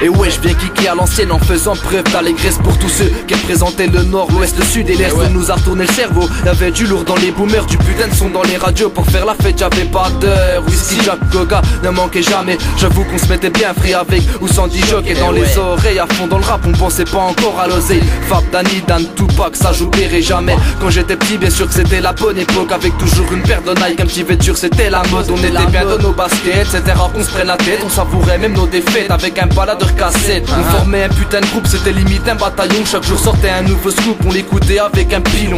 Et ouais, je viens kicker à l'ancienne en faisant preuve d'allégresse pour tous ceux qui représentaient le nord, l'ouest, le sud et l'est. On nous a retourné le cerveau, y'avait du lourd dans les boomers, du putain de son dans les radios. Pour faire la fête j'avais pas d'heure, whisky, jack, coca, ne manquait jamais. J'avoue qu'on se mettait bien frais avec ou sans Dijoc. Et dans les oreilles à fond dans le rap, on pensait pas encore à l'oseille. Fab, Danny, Dan, Tupac, ça j'oublierai jamais. Quand j'étais petit, bien sûr que c'était la bonne époque, avec toujours une paire de Nike, un petit vêture, c'était la mode. On était bien dans nos baskets, c'était rare qu'on se prenne la tête. On savourait même nos défaites avec un baladeur cassette. On formait un putain de groupe, c'était limite un bataillon. Chaque jour sortait un nouveau scoop, on l'écoutait avec un pilon.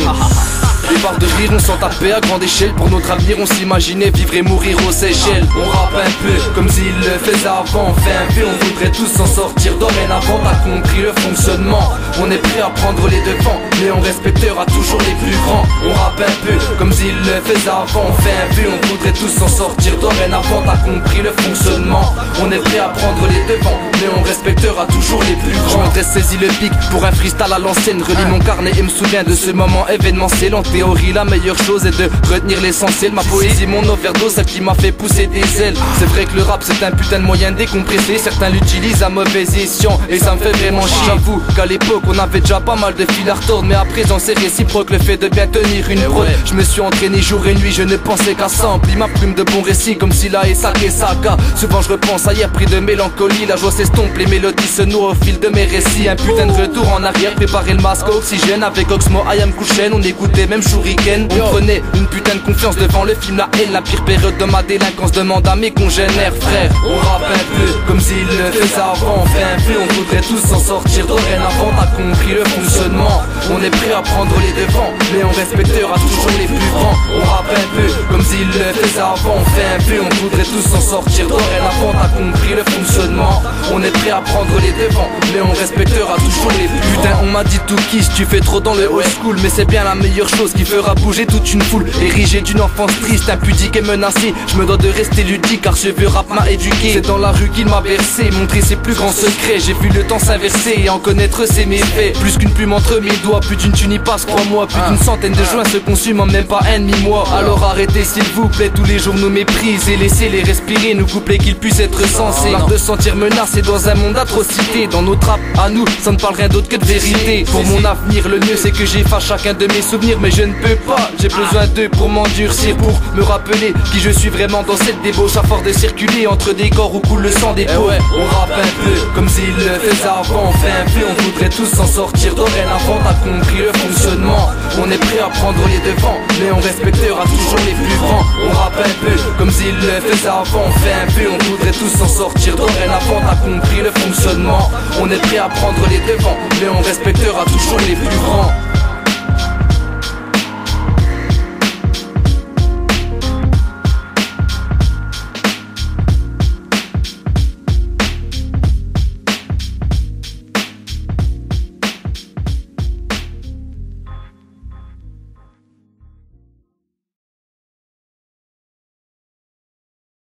Les barres de rire, on s'en tapait à grande échelle. Pour notre avenir, on s'imaginait vivre et mourir aux Seychelles. On rappe un peu comme s'ils le faisaient avant. On fait un peu, on voudrait tous s'en sortir dorénavant. T'as compris le fonctionnement, on est prêt à prendre les devants, mais on respectera toujours les plus grands. On rappe un peu comme s'ils le faisaient avant. On fait un peu, on voudrait tous s'en sortir dorénavant. T'as compris le fonctionnement, on est prêt à prendre les devants, mais on respectera toujours les plus grands. Je saisis le pic pour un freestyle à l'ancienne. Relis mon carnet et me souviens de ce moment événementiel. En théorie, la meilleure chose est de retenir l'essentiel. Ma poésie, mon overdose, celle qui m'a fait pousser des ailes. C'est vrai que le rap c'est un putain de moyen décompressé. Certains l'utilisent à mauvais escient et ça me fait vraiment chier. J'avoue qu'à l'époque on avait déjà pas mal de fil à retordre, mais à présent c'est réciproque le fait de bien tenir une prod. Je me suis entraîné jour et nuit, je ne pensais qu'à ça. Emplis ma plume de bons récits comme si là et Sake Saga. Souvent je repense à hier pris de mélancolie. La joie s'estompe, les mélodies se nouent au fil de mes récits. Un putain de retour en arrière, préparer le masque à oxygène. Avec Oxmo, I Am Kushen, on écoutait même Shuriken. On prenait une putain de confiance devant le film La haine. La pire période de ma délinquance demande à mes congénères, frère. On rappe un peu comme s'ils le faisaient avant. On fait un peu, on voudrait tous s'en sortir dorénavant. T'as compris le fonctionnement, on est prêt à prendre les devants, mais on respectera toujours les plus grands. On rappe un peu comme s'ils le faisaient avant. On fait un peu, on voudrait tous s'en sortir dorénavant. T'as compris le fonctionnement, on est prêt à prendre les devants, mais on respectera toujours les plus grands. Putain, on m'a dit tout kiss, tu fais trop dans le old school, mais c'est bien la meilleure chose qui fera bouger toute une foule. Érigé d'une enfance triste, impudique et menacée, je me dois de rester ludique car ce vieux rap m'a éduqué. C'est dans la rue qu'il m'a bercé, montrer ses plus grands secrets. J'ai vu le temps s'inverser et en connaître ses méfaits. Plus qu'une plume entre mes doigts, plus d'une thune y passe, crois-moi. Plus d'une centaine de joints se consument en même pas un demi-mois. Alors arrêtez s'il vous plaît tous les jours nos méprises et laissez-les respirer, nous coupler qu'ils puissent être sensés. L'art de sentir menacé dans un monde d'atrocité. Dans nos trappes, à nous, ça ne parle rien d'autre que de vérité. Pour mon avenir, le mieux c'est que j'efface chacun de mes souvenirs, mais je ne peux pas. J'ai besoin d'eux pour m'endurcir, pour me rappeler qui je suis vraiment dans cette débauche. À force de circuler entre des corps où coule le sang des pauvres. On rappe un peu comme s'ils le faisaient avant. On fait un peu, on voudrait tous s'en sortir dorénavant. T'as compris le fonctionnement, on est prêt à prendre les devants, mais on respectera toujours les plus grands. On rappe un peu comme s'ils le faisaient avant. On fait un peu, on voudrait tous s'en sortir dorénavant. T'as compris le fonctionnement, on est prêt à prendre les devants, mais on respectera toujours les plus grands.